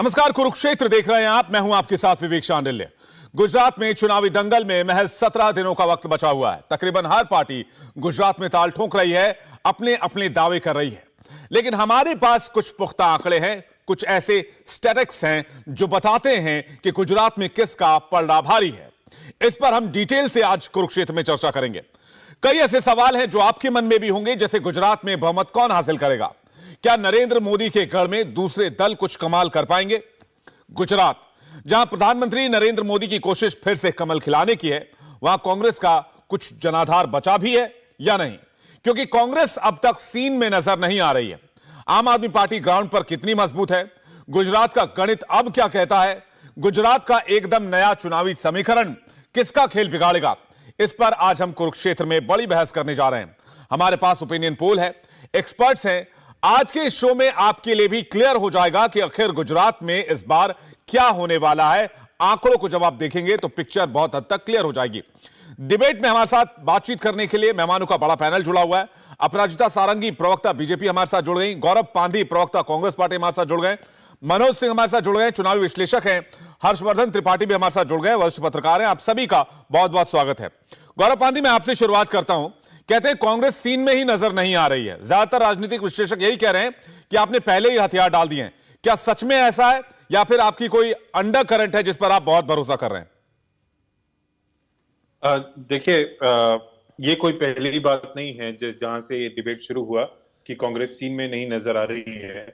नमस्कार, कुरुक्षेत्र देख रहे हैं आप। मैं हूं आपके साथ विवेक शांडिल्य। गुजरात में चुनावी दंगल में महज 17 दिनों का वक्त बचा हुआ है। तकरीबन हर पार्टी गुजरात में ताल ठोक रही है, अपने अपने दावे कर रही है, लेकिन हमारे पास कुछ पुख्ता आंकड़े हैं, कुछ ऐसे स्टैटिस्टिक्स हैं जो बताते हैं कि गुजरात में किसका पलड़ा भारी है। इस पर हम डिटेल से आज कुरुक्षेत्र में चर्चा करेंगे। कई ऐसे सवाल हैं जो आपके मन में भी होंगे, जैसे गुजरात में बहुमत कौन हासिल करेगा? क्या नरेंद्र मोदी के गढ़ में दूसरे दल कुछ कमाल कर पाएंगे? गुजरात, जहां प्रधानमंत्री नरेंद्र मोदी की कोशिश फिर से कमल खिलाने की है, वहां कांग्रेस का कुछ जनाधार बचा भी है या नहीं? क्योंकि कांग्रेस अब तक सीन में नजर नहीं आ रही है। आम आदमी पार्टी ग्राउंड पर कितनी मजबूत है? गुजरात का गणित अब क्या कहता है? गुजरात का एकदम नया चुनावी समीकरण किसका खेल बिगाड़ेगा? इस पर आज हम कुरुक्षेत्र में बड़ी बहस करने जा रहे हैं। हमारे पास ओपिनियन पोल है, एक्सपर्ट्स हैं। आज के इस शो में आपके लिए भी क्लियर हो जाएगा कि आखिर गुजरात में इस बार क्या होने वाला है। आंकड़ों को जब आप देखेंगे तो पिक्चर बहुत हद तक क्लियर हो जाएगी। डिबेट में हमारे साथ बातचीत करने के लिए मेहमानों का बड़ा पैनल जुड़ा हुआ है। अपराजिता सारंगी, प्रवक्ता बीजेपी, हमारे साथ जुड़ गई। गौरव पांधी, प्रवक्ता कांग्रेस पार्टी, हमारे साथ जुड़ गए। मनोज सिंह हमारे साथ जुड़ गए, चुनावी विश्लेषक हैं। हर्षवर्धन त्रिपाठी भी हमारे साथ जुड़ गए, वरिष्ठ पत्रकार हैं। आप सभी का बहुत बहुत स्वागत है। गौरव पांधी, मैं आपसे शुरुआत करता हूं। कहते हैं कांग्रेस सीन में ही नजर नहीं आ रही है। ज्यादातर राजनीतिक विश्लेषक यही कह रहे हैं कि आपने पहले ही हथियार डाल दिए हैं। क्या सच में ऐसा है या फिर आपकी कोई अंडर करंट है जिस पर आप बहुत भरोसा कर रहे हैं? देखिए, ये कोई पहली बात नहीं है जहां से ये डिबेट शुरू हुआ कि कांग्रेस सीन में नहीं नजर आ रही है।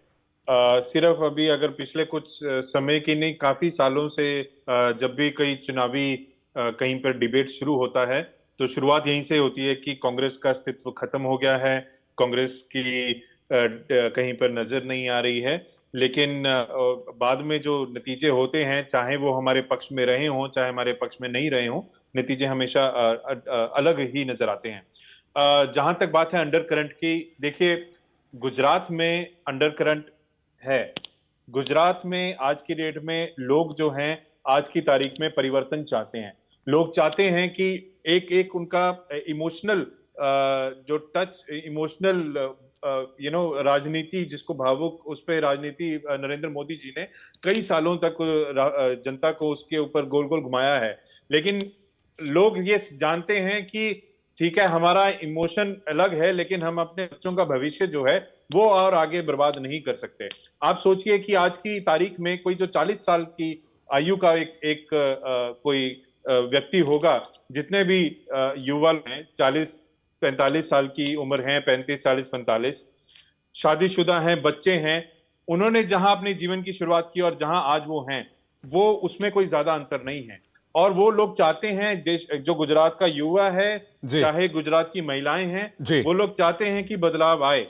सिर्फ अभी अगर पिछले कुछ समय की नहीं, काफी सालों से जब भी कई चुनावी कहीं पर डिबेट शुरू होता है तो शुरुआत यहीं से होती है कि कांग्रेस का अस्तित्व खत्म हो गया है, कांग्रेस की कहीं पर नजर नहीं आ रही है। लेकिन बाद में जो नतीजे होते हैं, चाहे वो हमारे पक्ष में रहे हों चाहे हमारे पक्ष में नहीं रहे हों, नतीजे हमेशा अलग ही नजर आते हैं। जहां तक बात है अंडर करंट की, देखिए गुजरात में अंडर करंट है। गुजरात में आज की डेट में लोग जो हैं आज की तारीख में परिवर्तन चाहते हैं। लोग चाहते हैं कि एक एक उनका इमोशनल जो टच, इमोशनल राजनीति जिसको भावुक, उस पे राजनीति नरेंद्र मोदी जी ने कई सालों तक जनता को उसके ऊपर गोल गोल घुमाया है। लेकिन लोग ये जानते हैं कि ठीक है, हमारा इमोशन अलग है, लेकिन हम अपने बच्चों का भविष्य जो है वो और आगे बर्बाद नहीं कर सकते। आप सोचिए कि आज की तारीख में कोई जो 40 साल की आयु का एक कोई व्यक्ति होगा, जितने भी युवा हैं 40-45 साल की उम्र है, 35-40-45, शादीशुदा हैं, बच्चे हैं, उन्होंने जहां अपने जीवन की शुरुआत की और जहां आज वो हैं, वो उसमें कोई ज्यादा अंतर नहीं है। और वो लोग चाहते हैं, देश जो गुजरात का युवा है चाहे गुजरात की महिलाएं हैं, वो लोग चाहते हैं कि बदलाव आए।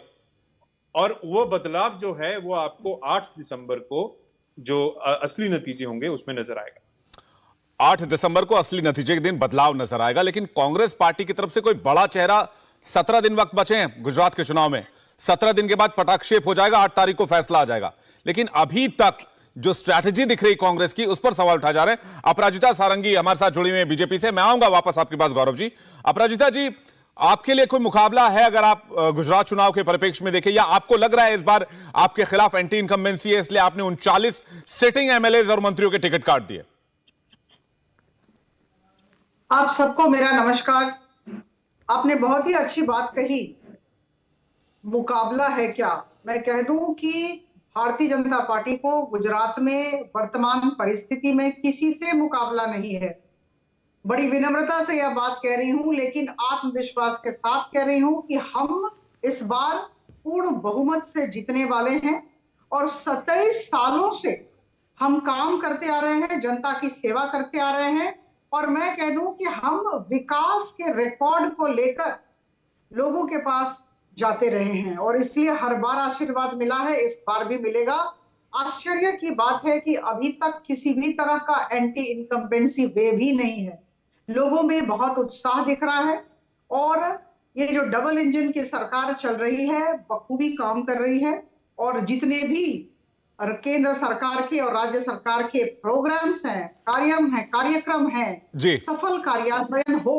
और वो बदलाव जो है वो आपको 8 दिसंबर को जो असली नतीजे होंगे उसमें नजर आएगा। 8 दिसंबर को असली नतीजे के दिन बदलाव नजर आएगा। लेकिन कांग्रेस पार्टी की तरफ से कोई बड़ा चेहरा, 17 दिन वक्त बचे हैं गुजरात के चुनाव में, 17 दिन के बाद पटाक्षेप हो जाएगा, 8 तारीख को फैसला आ जाएगा। लेकिन अभी तक जो स्ट्रैटेजी दिख रही कांग्रेस की, उस पर सवाल उठाए जा रहे हैं। अपराजिता सारंगी हमारे साथ जुड़ी हुई है बीजेपी से। मैं आऊंगा वापस आपके पास गौरव जी। अपराजिता जी, आपके लिए कोई मुकाबला है अगर आप गुजरात चुनाव के परिप्रेक्ष्य में देखें, या आपको लग रहा है इस बार आपके खिलाफ एंटी इनकम्बेंसी है इसलिए आपने 39 सिटिंग एमएलए और मंत्रियों के टिकट काट दिए? आप सबको मेरा नमस्कार। आपने बहुत ही अच्छी बात कही, मुकाबला है क्या। मैं कह दूं कि भारतीय जनता पार्टी को गुजरात में वर्तमान परिस्थिति में किसी से मुकाबला नहीं है। बड़ी विनम्रता से यह बात कह रही हूं, लेकिन आत्मविश्वास के साथ कह रही हूं कि हम इस बार पूर्ण बहुमत से जीतने वाले हैं। और 27 सालों से हम काम करते आ रहे हैं, जनता की सेवा करते आ रहे हैं। और मैं कह दूं कि हम विकास के रिकॉर्ड को लेकर लोगों के पास जाते रहे हैं और इसलिए हर बार आशीर्वाद मिला है, इस बार भी मिलेगा। आश्चर्य की बात है कि अभी तक किसी भी तरह का एंटी इनकम्बेंसी वेव ही नहीं है। लोगों में बहुत उत्साह दिख रहा है और ये जो डबल इंजन की सरकार चल रही है बखूबी काम कर रही है। और जितने भी केंद्र सरकार के और राज्य सरकार के प्रोग्राम्स हैं, कार्यक्रम हैं, सफल कार्यान्वयन हो,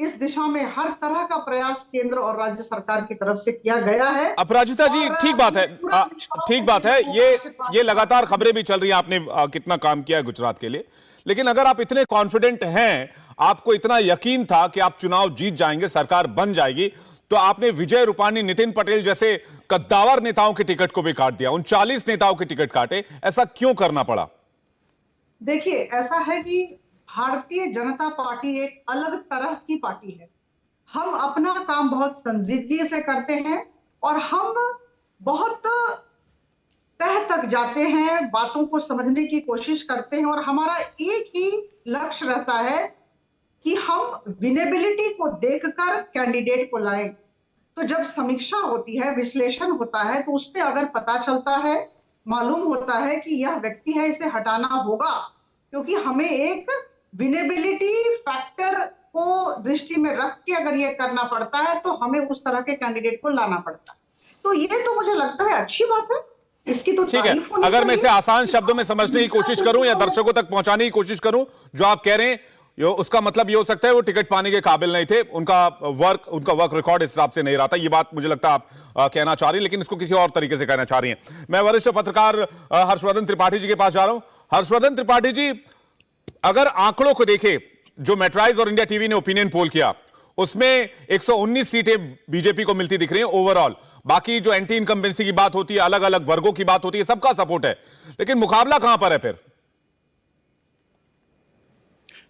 इस दिशा में हर तरह का प्रयास केंद्र और राज्य सरकार की तरफ से किया गया है। अपराजिता जी, और ठीक बात है, पूरा विश्वास ठीक बात है। कि ये लगातार खबरें भी चल रही हैं, आपने कितना काम किया है गुजरात के लिए। लेकिन अगर आप इतने कॉन्फिडेंट हैं, आपको इतना यकीन था कि आप चुनाव जीत जाएंगे, सरकार बन जाएगी, तो आपने विजय रूपाणी, नितिन पटेल जैसे कद्दावर नेताओं के टिकट को भी काट दिया, 39 नेताओं के टिकट काटे। ऐसा क्यों करना पड़ा? देखिए, ऐसा है कि भारतीय जनता पार्टी एक अलग तरह की पार्टी है। हम अपना काम बहुत संजीदगी से करते हैं और हम बहुत तह तक जाते हैं, बातों को समझने की कोशिश करते हैं और हमारा एक ही लक्ष्य रहता है कि हम विनेबिलिटी को देखकर कैंडिडेट को लाएं। तो जब समीक्षा होती है, विश्लेषण होता है, तो उस पर अगर पता चलता है, मालूम होता है कि यह व्यक्ति है, इसे हटाना होगा, क्योंकि हमें एक विनेबिलिटी फैक्टर को दृष्टि में रख के अगर ये करना पड़ता है तो हमें उस तरह के कैंडिडेट को लाना पड़ता है। तो ये तो मुझे लगता है अच्छी बात है, इसकी तो ठीक है। तारीफ होनी अगर मैं इसे चाहिए। आसान शब्दों में समझने की कोशिश करूं या दर्शकों तक पहुंचाने की कोशिश करूं, जो आप कह रहे हैं, उसका मतलब ये हो सकता है वो टिकट पाने के काबिल नहीं थे, उनका वर्क रिकॉर्ड इस हिसाब से नहीं रहा था। ये बात मुझे लगता है आप कहना चाह रही हैं, लेकिन इसको किसी और तरीके से कहना चाह रही हैं। मैं वरिष्ठ पत्रकार हर्षवर्धन त्रिपाठी जी के पास जा रहा हूं। हर्षवर्धन त्रिपाठी जी, अगर आंकड़ों को देखें, जो मेट्राइज और इंडिया टीवी ने ओपिनियन पोल किया, उसमें 119 सीटें बीजेपी को मिलती दिख रही हैं ओवरऑल। बाकी जो एंटी इनकम्बेंसी की बात होती है, अलग अलग वर्गों की बात होती है, सबका सपोर्ट है, लेकिन मुकाबला कहां पर है फिर?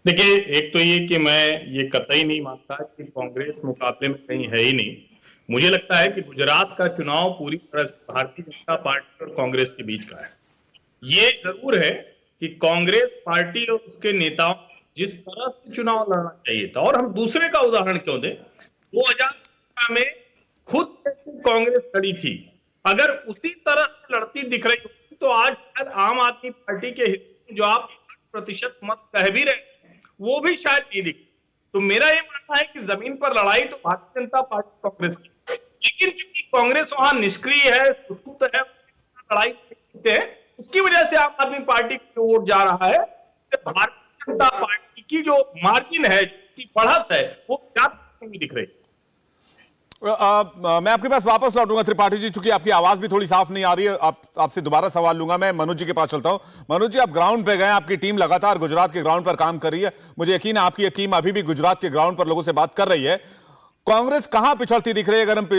देखिए, एक तो ये कि मैं ये कतई नहीं मानता कि कांग्रेस मुकाबले में कहीं है ही नहीं। मुझे लगता है कि गुजरात का चुनाव पूरी तरह से भारतीय जनता पार्टी और कांग्रेस के बीच का है। ये जरूर है कि कांग्रेस पार्टी और उसके नेताओं जिस तरह से चुनाव लड़ना चाहिए था, और हम दूसरे का उदाहरण क्यों दें, 2017 में खुद कांग्रेस लड़ी थी, अगर उसी तरह से लड़ती दिख रही होती तो आज शायद आम आदमी पार्टी के हिस्से में जो आप 8% मत कह भी रहे वो भी शायद नहीं दिख। तो मेरा ये मानना है कि जमीन पर लड़ाई तो भारतीय जनता पार्टी कांग्रेस की, लेकिन चूंकि कांग्रेस वहां निष्क्रिय है, सुस्त है, लड़ाई है, इसकी वजह से आम आदमी पार्टी की वोट जा रहा है। भारतीय जनता पार्टी की जो मार्जिन है, की बढ़त है, वो ज्यादा नहीं दिख रही। मैं आपके पास वापस लौटूंगा त्रिपाठी जी, चूंकि आपकी आवाज भी थोड़ी साफ नहीं आ रही है। आपसे दोबारा सवाल लूंगा। मैं मनोज जी के पास चलता हूं। मनोज जी, आप ग्राउंड पे गए, आपकी टीम लगातार गुजरात के ग्राउंड पर काम कर रही है। मुझे यकीन है आपकी ये टीम अभी भी गुजरात के ग्राउंड पर लोगों से बात कर रही है। कांग्रेस कहां पिछड़ती दिख रही है? अगर हम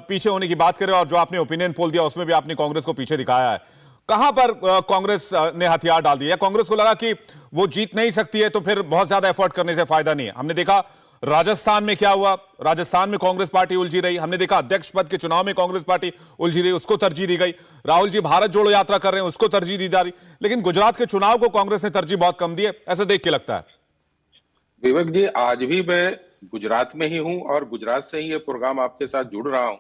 पीछे होने की बात करें, और जो आपने ओपिनियन पोल दिया उसमें भी आपने कांग्रेस को पीछे दिखाया है, कहां पर कांग्रेस ने हथियार डाल दिया? कांग्रेस को लगा कि वो जीत नहीं सकती है, तो फिर बहुत ज्यादा एफर्ट करने से फायदा नहीं है। हमने देखा राजस्थान में क्या हुआ, राजस्थान में कांग्रेस पार्टी उलझी रही। हमने देखा अध्यक्ष पद के चुनाव में कांग्रेस पार्टी उलझी रही, उसको तरजीह दी गई। राहुल जी भारत जोड़ो यात्रा कर रहे हैं, उसको तरजीह दी जा रही। लेकिन गुजरात के चुनाव को कांग्रेस ने तरजीह बहुत कम दी है, ऐसा देख के लगता है। विवेक जी, आज भी मैं गुजरात में ही हूं और गुजरात से ही ये प्रोग्राम आपके साथ जुड़ रहा हूं,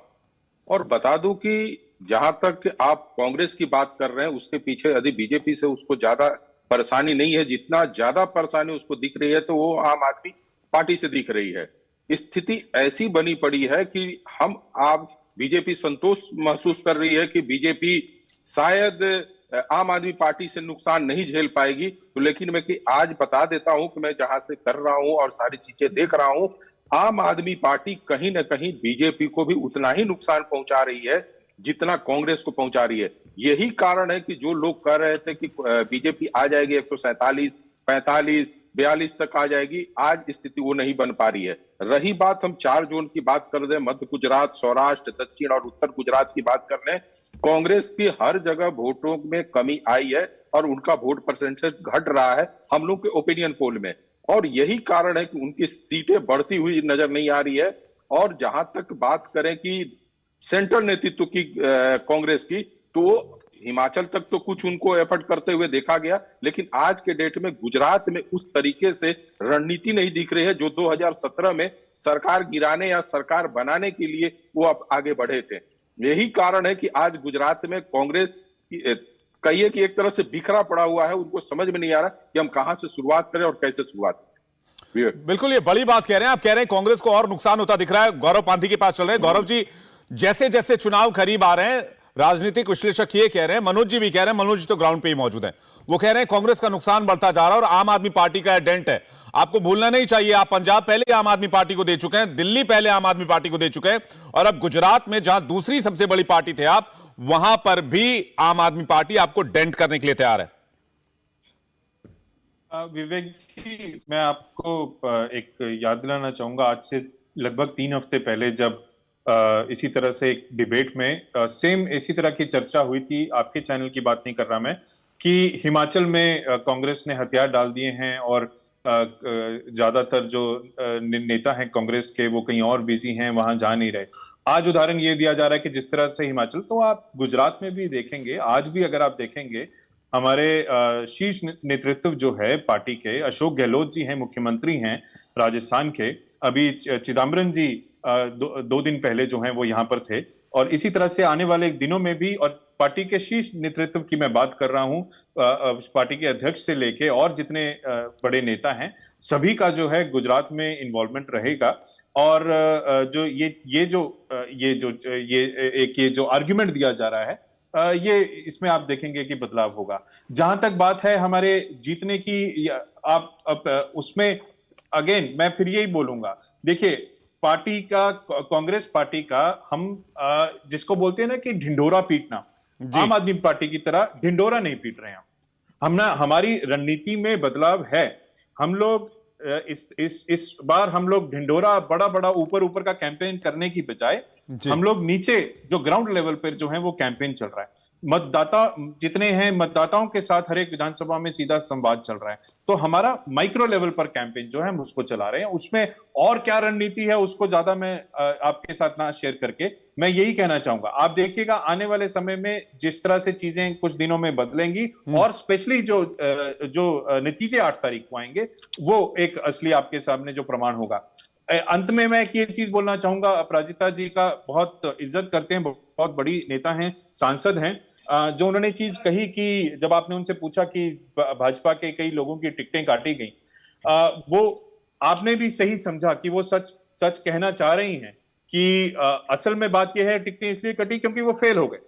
और बता दूं कि जहां तक आप कांग्रेस की बात कर रहे हैं, उसके पीछे यदि बीजेपी से उसको ज्यादा परेशानी नहीं है। जितना ज्यादा परेशानी उसको दिख रही है तो वो आम आदमी पार्टी से दिख रही है। स्थिति ऐसी बनी पड़ी है कि आप बीजेपी संतोष महसूस कर रही है कि बीजेपी शायद आम आदमी पार्टी से नुकसान नहीं झेल पाएगी। तो लेकिन मैं कि आज बता देता हूं कि मैं जहां से कर रहा हूं और सारी चीजें देख रहा हूं, आम आदमी पार्टी कहीं ना कहीं बीजेपी को भी उतना ही नुकसान पहुंचा रही है जितना कांग्रेस को पहुंचा रही है। यही कारण है कि जो लोग कह रहे थे कि बीजेपी आ जाएगी 147, 45, 42 तक आ जाएगी, आज स्थिति वो नहीं बन पा रही है। रही बात, हम 4 जोन की बात कर रहे हैं, मध्य गुजरात, सौराष्ट्र, दक्षिण और उत्तर गुजरात की बात कर रहे हैं, कांग्रेस की हर जगह वोटों में कमी आई है और उनका वोट परसेंटेज घट रहा है हम लोग के ओपिनियन पोल में। और यही कारण है कि उनकी सीटें बढ़ती हुई नजर नहीं आ रही है। और जहां तक बात करें कि सेंट्रल नेतृत्व की कांग्रेस की, तो हिमाचल तक तो कुछ उनको एफर्ट करते हुए देखा गया, लेकिन आज के डेट में गुजरात में उस तरीके से रणनीति नहीं दिख रही है जो 2017 में सरकार गिराने या सरकार बनाने के लिए वो अब आगे बढ़े थे। यही कारण है कि आज गुजरात में कांग्रेस कहिए कि एक तरह से बिखरा पड़ा हुआ है। उनको समझ में नहीं आ रहा कि हम कहां से शुरुआत करें और कैसे शुरुआत करें। बिल्कुल, ये बड़ी बात कह रहे हैं आप। कह रहे हैं कांग्रेस को और नुकसान होता दिख रहा है। गौरव पांथी के पास चल रहे हैं। गौरव जी, जैसे जैसे चुनाव करीब आ रहे हैं, राजनीतिक विश्लेषक ये कह रहे हैं, मनोज जी भी कह रहे हैं, मनोज जी तो ग्राउंड पे ही मौजूद हैं, वो कह रहे हैं कांग्रेस का नुकसान बढ़ता जा रहा है और आम आदमी पार्टी का डेंट है। आपको भूलना नहीं चाहिए, आप पंजाब पहले आम आदमी पार्टी को दे चुके हैं, दिल्ली पहले आम आदमी पार्टी को दे चुके हैं, और अब गुजरात में जहां दूसरी सबसे बड़ी पार्टी थे आप, वहां पर भी आम आदमी पार्टी आपको डेंट करने के लिए तैयार है। विवेक जी, मैं आपको एक याद दिलाना चाहूंगा, आज से लगभग 3 हफ्ते पहले जब इसी तरह से एक डिबेट में सेम इसी तरह की चर्चा हुई थी, आपके चैनल की बात नहीं कर रहा मैं, कि हिमाचल में कांग्रेस ने हथियार डाल दिए हैं और ज्यादातर जो नेता हैं कांग्रेस के वो कहीं और बिजी हैं, वहां जा नहीं रहे। आज उदाहरण ये दिया जा रहा है कि जिस तरह से हिमाचल, तो आप गुजरात में भी देखेंगे, आज भी अगर आप देखेंगे हमारे शीर्ष नेतृत्व जो है पार्टी के, अशोक गहलोत जी हैं, मुख्यमंत्री हैं राजस्थान के, अभी चिदम्बरम जी दो दिन पहले जो हैं वो यहाँ पर थे, और इसी तरह से आने वाले दिनों में भी, और पार्टी के शीर्ष नेतृत्व की मैं बात कर रहा हूं, पार्टी के अध्यक्ष से लेके और जितने बड़े नेता हैं, सभी का जो है गुजरात में इन्वॉल्वमेंट रहेगा। और जो ये जो आर्ग्यूमेंट दिया जा रहा है, ये इसमें आप देखेंगे कि बदलाव होगा। जहां तक बात है हमारे जीतने की, आप उसमें अगेन मैं फिर यही बोलूंगा, देखिए पार्टी का, कांग्रेस पार्टी का, हम जिसको बोलते हैं ना कि ढिंढोरा पीटना, आम आदमी पार्टी की तरह ढिंढोरा नहीं पीट रहे हैं हम ना। हमारी रणनीति में बदलाव है। हम लोग इस बार हम लोग ढिंढोरा बड़ा बड़ा ऊपर ऊपर का कैंपेन करने की बजाय हम लोग नीचे जो ग्राउंड लेवल पर जो है वो कैंपेन चल रहा है। मतदाता जितने हैं, मतदाताओं के साथ हर एक विधानसभा में सीधा संवाद चल रहा है। तो हमारा माइक्रो लेवल पर कैंपेन जो है हम उसको चला रहे हैं। उसमें और क्या रणनीति है उसको ज्यादा मैं आपके साथ ना शेयर करके मैं यही कहना चाहूंगा, आप देखिएगा आने वाले समय में जिस तरह से चीजें कुछ दिनों में बदलेंगी, और स्पेशली जो नतीजे 8 तारीख को आएंगे, वो एक असली आपके सामने जो प्रमाण होगा। अंत में मैं एक ये चीज बोलना चाहूंगा, अपराजिता जी का बहुत इज्जत करते हैं, बहुत बड़ी नेता हैं, सांसद हैं, जो उन्होंने चीज कही कि जब आपने उनसे पूछा कि भाजपा के कई लोगों की टिकटें काटी गई, वो आपने भी सही समझा कि वो सच कहना चाह रही हैं कि असल में बात यह है टिकटें इसलिए कटी क्योंकि वो फेल हो गए।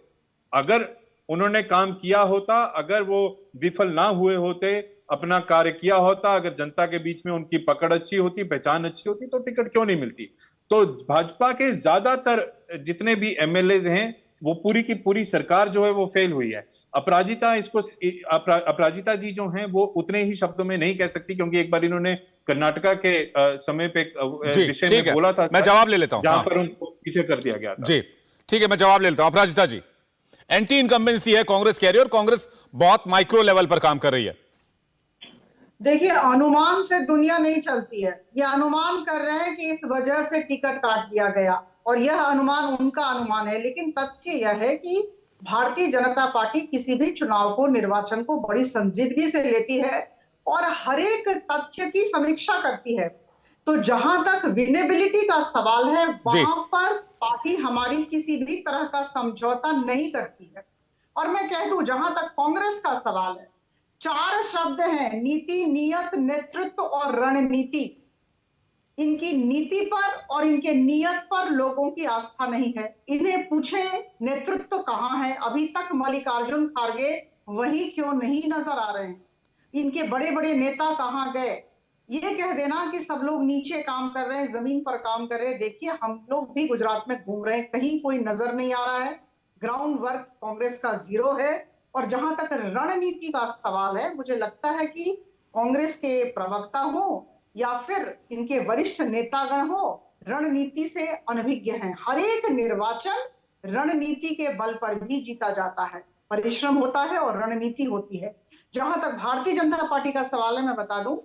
अगर उन्होंने काम किया होता, अगर वो विफल ना हुए होते, अपना कार्य किया होता, अगर जनता के बीच में उनकी पकड़ अच्छी होती, पहचान अच्छी होती, तो टिकट क्यों नहीं मिलती। तो भाजपा के ज्यादातर जितने भी एमएलए हैं, वो पूरी की पूरी सरकार जो है वो फेल हुई है। अपराजिता जी जो हैं वो उतने ही शब्दों में नहीं कह सकती, क्योंकि एक बार इन्होंने कर्नाटका के समय पे विषय में बोला था, मैं जवाब ले लेता हूं, जहां पर उनको पीछे कर दिया गया था। जी ठीक है, मैं जवाब ले लेता हूं। अपराजिता जी, एंटी इनकम्बेंसी है कांग्रेस कह रही है, और कांग्रेस बहुत माइक्रो लेवल पर काम कर रही है। देखिए, अनुमान से दुनिया नहीं चलती है। ये अनुमान कर रहे हैं कि इस वजह से टिकट काट दिया गया, और यह अनुमान उनका अनुमान है, लेकिन तथ्य यह है कि भारतीय जनता पार्टी किसी भी चुनाव को, निर्वाचन को बड़ी संजीदगी से लेती है और हर एक तथ्य की समीक्षा करती है। तो जहां तक विनेबिलिटी का सवाल है, वहां पर पार्टी हमारी किसी भी तरह का समझौता नहीं करती है। और मैं कह दूं, जहां तक कांग्रेस का सवाल है, 4 शब्द हैं: नीति, नियत, नेतृत्व और रणनीति। इनकी नीति पर और इनके नियत पर लोगों की आस्था नहीं है। इन्हें पूछे नेतृत्व कहां है, अभी तक मल्लिकार्जुन खड़गे वही क्यों नहीं नजर आ रहे हैं। इनके बड़े बड़े नेता कहां गए। ये कह देना कि सब लोग नीचे काम कर रहे हैं, जमीन पर काम कर रहे हैं, देखिए हम लोग भी गुजरात में घूम रहे हैं, कहीं कोई नजर नहीं आ रहा है। ग्राउंड वर्क कांग्रेस का 0 है। और जहां तक रणनीति का सवाल है, मुझे लगता है कि कांग्रेस के प्रवक्ता हो या फिर इनके वरिष्ठ नेतागण हो, रणनीति से अनभिज्ञ हैं। हर एक निर्वाचन रणनीति के बल पर भी जीता जाता है, परिश्रम होता है और रणनीति होती है। जहां तक भारतीय जनता पार्टी का सवाल है, मैं बता दूं,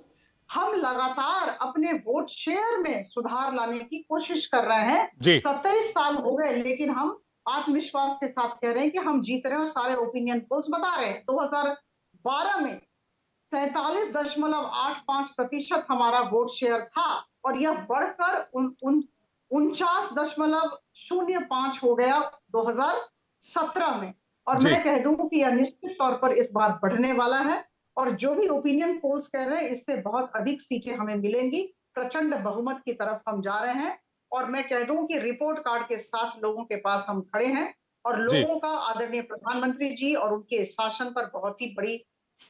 हम लगातार अपने वोट शेयर में सुधार लाने की कोशिश कर रहे हैं। 27 साल हो गए, लेकिन हम आत्मविश्वास के साथ कह रहे हैं कि हम जीत रहे हैं। सारे ओपिनियन पोल्स बता रहे हैं 2012 में 47.85% हमारा वोट शेयर था, और यह बढ़कर 49.05 हो गया 2017 में। और मैं कह दूं कि यह निश्चित तौर पर इस बार बढ़ने वाला है, और जो भी ओपिनियन पोल्स कह रहे हैं, इससे बहुत अधिक सीटें हमें मिलेंगी। प्रचंड बहुमत की तरफ हम जा रहे हैं, और मैं कह दूं कि रिपोर्ट कार्ड के साथ लोगों के पास हम खड़े हैं, और जी लोगों का आदरणीय प्रधानमंत्री जी और उनके शासन पर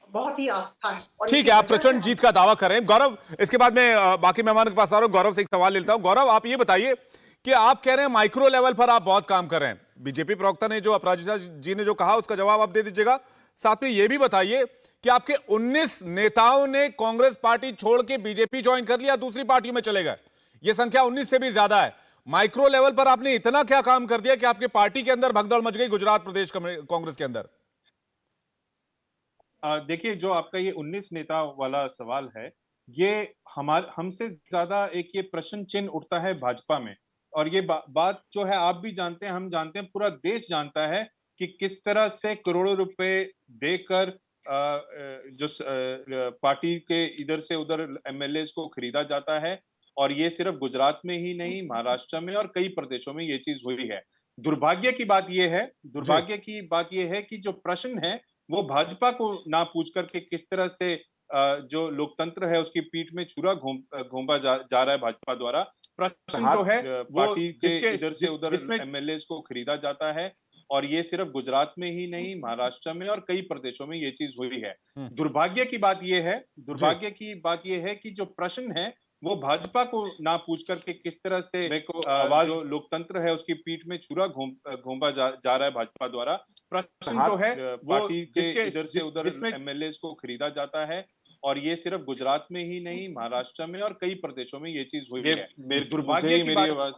बहुत ही आस्था है। और ठीक इसी है, आप वजह से प्रचंड हम जीत का दावा कर रहे हैं। गौरव, इसके बाद मैं बाकी मेहमानों के पास आ रहा हूं। गौरव से एक सवाल लेता हूं। गौरव, आप ये बताइए कि आप कह रहे हैं माइक्रो लेवल पर आप बहुत काम कर रहे हैं। बीजेपी प्रवक्ता ने जो, अपराजिता जी ने जो कहा, उसका जवाब आप दे दीजिएगा। साथ में ये भी बताइए कि आपके 19 नेताओं ने कांग्रेस पार्टी छोड़ के बीजेपी ज्वाइन कर लिया, दूसरी पार्टियों में चले गए। यह संख्या 19 से भी ज्यादा है। माइक्रो लेवल पर आपने इतना क्या काम कर दिया कि आपके पार्टी के अंदर भगदड़ मच गई, गुजरात प्रदेश कांग्रेस के अंदर? देखिए, जो आपका ये 19 नेता वाला सवाल है, ये हमसे ज्यादा एक ये प्रश्न चिन्ह उठता है भाजपा में। और ये बात जो है, आप भी जानते हैं, हम जानते हैं, पूरा देश जानता है कि किस तरह से करोड़ों रुपए देकर जो पार्टी के इधर से उधर एमएलए को खरीदा जाता है। और ये सिर्फ गुजरात में ही नहीं, महाराष्ट्र में और कई प्रदेशों में ये चीज हुई है। दुर्भाग्य की बात यह है कि जो प्रश्न है वो भाजपा को ना पूछ करके किस तरह से जो लोकतंत्र है उसकी पीठ में छुरा घोंपा जा रहा है भाजपा द्वारा। प्रश्न जो है वो पार्टी के इधर से उधर एमएलए को खरीदा जाता है। और ये सिर्फ गुजरात में ही नहीं, महाराष्ट्र में और कई प्रदेशों में ये चीज हुई है। दुर्भाग्य की बात यह है कि जो प्रश्न है वो भाजपा को ना पूछ करके किस तरह से जो लोकतंत्र है उसकी पीठ में छुरा घोंपा जा रहा है भाजपा द्वारा। प्रश्न जो है पार्टी के इधर से उधर एमएलए को खरीदा जाता है। और ये सिर्फ गुजरात में ही नहीं, महाराष्ट्र में और कई प्रदेशों में ये चीज हुई है। दुर्भाग्य की मेरी आवाज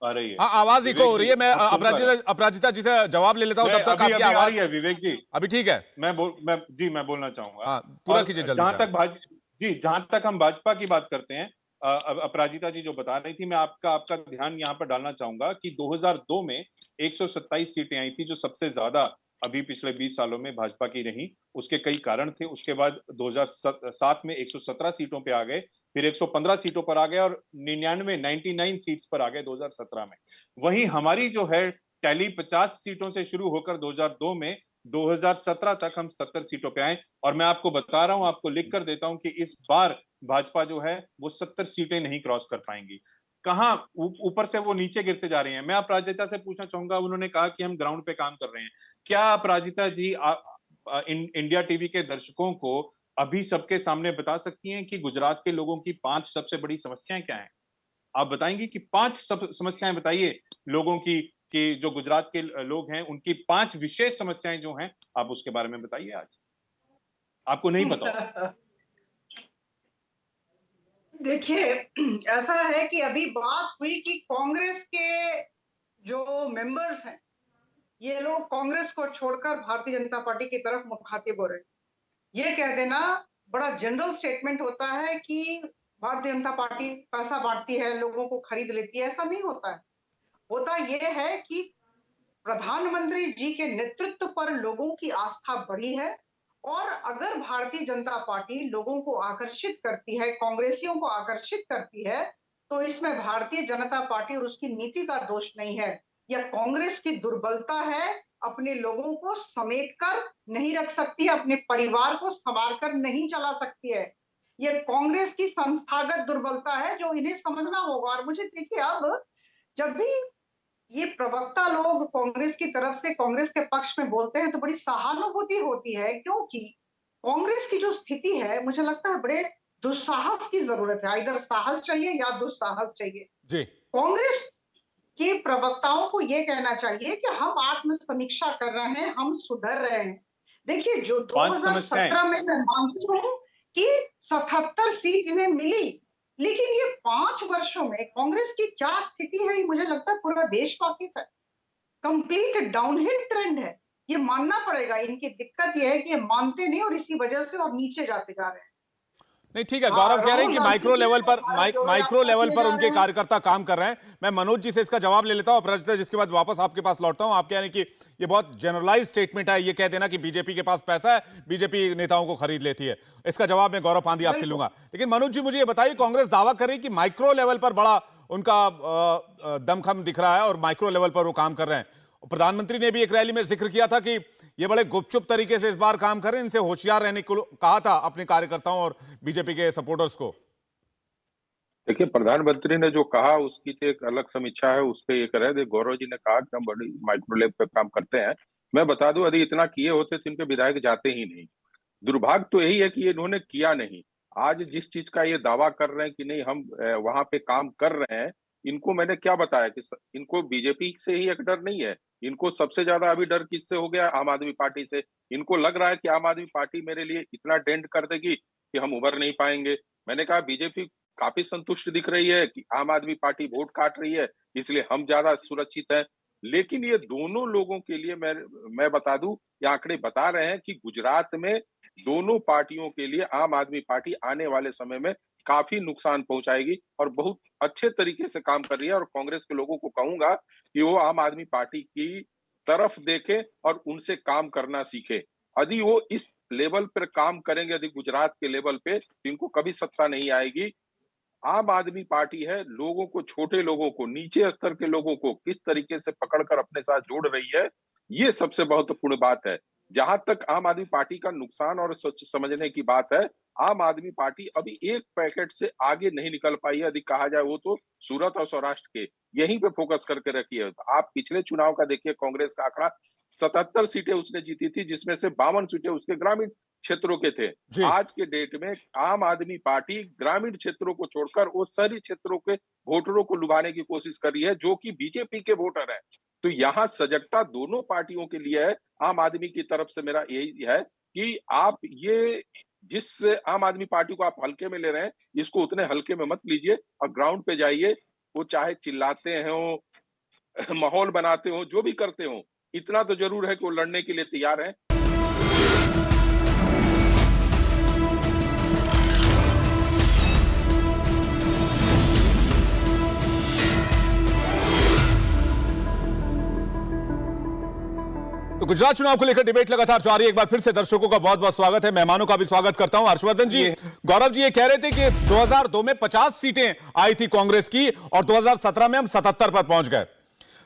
आ रही है। हाँ, आवाज इको हो रही है। मैं अपराजिता जी से जवाब ले लेता हूं, तब तक आपकी आवाज आ रही है। विवेक जी, अभी ठीक है? मैं बोलना चाहूंगा। हाँ, पूरा कीजिए जल्दी। जहां तक हम भाजपा की बात करते हैं, अपराजिता जी जो बता रही थी, मैं आपका ध्यान यहाँ पर डालना चाहूंगा कि 2002 में 127 सीटें आई थी, जो सबसे ज्यादा अभी पिछले 20 सालों में भाजपा की रही। उसके कई कारण थे। उसके बाद 2007 में 117 सीटों पे आ गए, फिर 115 सीटों पर आ गए और 99 सीट्स पर आ गए 2017 में। वहीं हमारी जो है टैली 50 सीटों से शुरू होकर 2002 में 2017 तक हम 70 सीटों पे आए। और मैं आपको बता रहा हूं, आपको लिख कर देता हूं कि इस बार भाजपा जो है वो 70 सीटें नहीं क्रॉस कर पाएंगी। कहां ऊपर से वो नीचे गिरते जा रहे हैं। मैं अपराजिता से पूछना चाहूंगा, उन्होंने कहा कि हम ग्राउंड पे काम कर रहे हैं। क्या अपराजिता जी इंडिया टीवी के दर्शकों को अभी सबके सामने बता सकती हैं कि गुजरात के लोगों की 5 सबसे बड़ी समस्याएं क्या हैं? आप बताएंगी कि 5 समस्याएं बताइए लोगों की, कि जो गुजरात के लोग हैं उनकी 5 विशेष समस्याएं जो हैं, आप उसके बारे में बताइए। आज आपको नहीं पता? देखिए, ऐसा है कि अभी बात हुई कि कांग्रेस के जो मेंबर्स हैं, ये लोग कांग्रेस को छोड़कर भारतीय जनता पार्टी की तरफ मुखातिब हो रहे हैं। ये कह देना बड़ा जनरल स्टेटमेंट होता है कि भारतीय जनता पार्टी पैसा बांटती है, लोगों को खरीद लेती है। ऐसा नहीं होता है। होता यह है कि प्रधानमंत्री जी के नेतृत्व पर लोगों की आस्था बढ़ी है। और अगर भारतीय जनता पार्टी लोगों को आकर्षित करती है, कांग्रेसियों को आकर्षित करती है, तो इसमें भारतीय जनता पार्टी और उसकी नीति का दोष नहीं है। यह कांग्रेस की दुर्बलता है। अपने लोगों को समेटकर नहीं रख सकती है, अपने परिवार को संवार कर नहीं चला सकती है। यह कांग्रेस की संस्थागत दुर्बलता है जो इन्हें समझना होगा। और मुझे देखिए, अब जब भी ये प्रवक्ता लोग कांग्रेस की तरफ से कांग्रेस के पक्ष में बोलते हैं तो बड़ी सहानुभूति होती है, क्योंकि कांग्रेस की जो स्थिति है, मुझे लगता है बड़े दुस्साहस की जरूरत है। इधर साहस चाहिए या दुस्साहस चाहिए। जी कांग्रेस के प्रवक्ताओं को यह कहना चाहिए कि हम आत्म समीक्षा कर रहे हैं, हम सुधर रहे हैं। देखिए, जो 2017 में मैं मानती हूँ कि 77 सीट इन्हें मिली, लेकिन ये 5 वर्षों में कांग्रेस की क्या स्थिति है, मुझे लगता है पूरा देश वाकिफ है। कंप्लीट डाउनहिल ट्रेंड है। ये मानना पड़ेगा। इनकी दिक्कत ये है कि ये मानते नहीं और इसी वजह से और नीचे जाते जा रहे हैं। नहीं, ठीक है। गौरव कह रहे हैं कि माइक्रो लेवल पर उनके कार्यकर्ता काम कर रहे हैं। मैं मनोज जी से इसका जवाब ले लेता हूं, अपराजिता, जिसके बाद वापस आपके पास लौटता हूं। आप कह रहे हैं कि ये बहुत जनरलाइज स्टेटमेंट है, ये कह देना कि बीजेपी के पास पैसा है, बीजेपी नेताओं को खरीद लेती है। इसका जवाब मैं गौरव पांदी आपसे लूंगा। लेकिन मनोज जी, मुझे ये बताइए, कांग्रेस दावा कर रही है कि माइक्रो लेवल पर बड़ा उनका दमखम दिख रहा है और माइक्रो लेवल पर वो काम कर रहे हैं। प्रधानमंत्री ने भी एक रैली में जिक्र किया था कि ये बड़े गुपचुप तरीके से इस बार काम कर रहे हैं, इनसे होशियार रहने को कहा था अपने कार्यकर्ताओं और बीजेपी के सपोर्टर्स को। देखिए, प्रधानमंत्री ने जो कहा उसकी तो एक अलग समीक्षा है, उस पे एक रह गौरव जी ने कहा कि हम बड़ी माइक्रोलैब पे काम करते हैं। मैं बता दूं, यदि इतना किए होते तो इनके विधायक जाते ही नहीं। दुर्भाग्य तो यही है कि ये इन्होंने किया नहीं। आज जिस चीज का ये दावा कर रहे हैं कि नहीं हम वहां पे काम कर रहे हैं, इनको मैंने क्या बताया कि इनको बीजेपी से ही एक डर नहीं है। इनको सबसे ज्यादा अभी डर किससे हो गया? आम आदमी पार्टी से। इनको लग रहा है कि आम आदमी पार्टी मेरे लिए इतना डेंट कर देगी कि हम उभर नहीं पाएंगे। मैंने कहा बीजेपी काफी संतुष्ट दिख रही है कि आम आदमी पार्टी वोट काट रही है, इसलिए हम ज्यादा सुरक्षित हैं। लेकिन ये दोनों लोगों के लिए मैं बता दूं, ये आंकड़े बता रहे हैं कि गुजरात में दोनों पार्टियों के लिए आम आदमी पार्टी आने वाले समय में काफी नुकसान पहुंचाएगी और बहुत अच्छे तरीके से काम कर रही है। और कांग्रेस के लोगों को कहूंगा कि वो आम आदमी पार्टी की तरफ देखें और उनसे काम करना सीखें। यदि वो इस लेवल पर काम करेंगे, यदि गुजरात के लेवल पे, तो इनको कभी सत्ता नहीं आएगी। आम आदमी पार्टी है, लोगों को, छोटे लोगों को, नीचे स्तर के लोगों को किस तरीके से पकड़कर अपने साथ जोड़ रही है, ये सबसे महत्वपूर्ण बात है। जहां तक आम आदमी पार्टी का नुकसान और सच समझने की बात है, आम आदमी पार्टी अभी एक पैकेट से आगे नहीं निकल पाई है। यदि कहा जाए वो तो सूरत और सौराष्ट्र के यहीं पे फोकस करके रखी है। आप पिछले चुनाव का देखिए, कांग्रेस का आंकड़ा 77 सीटें उसने जीती थी, जिसमें से 52 सीटें उसके ग्रामीण क्षेत्रों के थे। आज के डेट में आम आदमी पार्टी ग्रामीण क्षेत्रों को छोड़कर वो शहरी क्षेत्रों के वोटरों को लुभाने की कोशिश कर रही है, जो कि बीजेपी के वोटर है। तो यहाँ सजगता दोनों पार्टियों के लिए है। आम आदमी की तरफ से मेरा यही है कि आप ये जिस आम आदमी पार्टी को आप हल्के में ले रहे हैं, इसको उतने हल्के में मत लीजिए और ग्राउंड पे जाइए। वो चाहे चिल्लाते हो, माहौल बनाते हो, जो भी करते हो, इतना तो जरूर है कि वो लड़ने के लिए तैयार है। तो गुजरात चुनाव को लेकर डिबेट लगातार जारी है। एक बार फिर से दर्शकों का बहुत बहुत स्वागत है, मेहमानों का भी स्वागत करता हूं। हर्षवर्धन जी, गौरव जी ये कह रहे थे कि 2002 में 50 सीटें आई थी कांग्रेस की और 2017 में हम 77 पर पहुंच गए।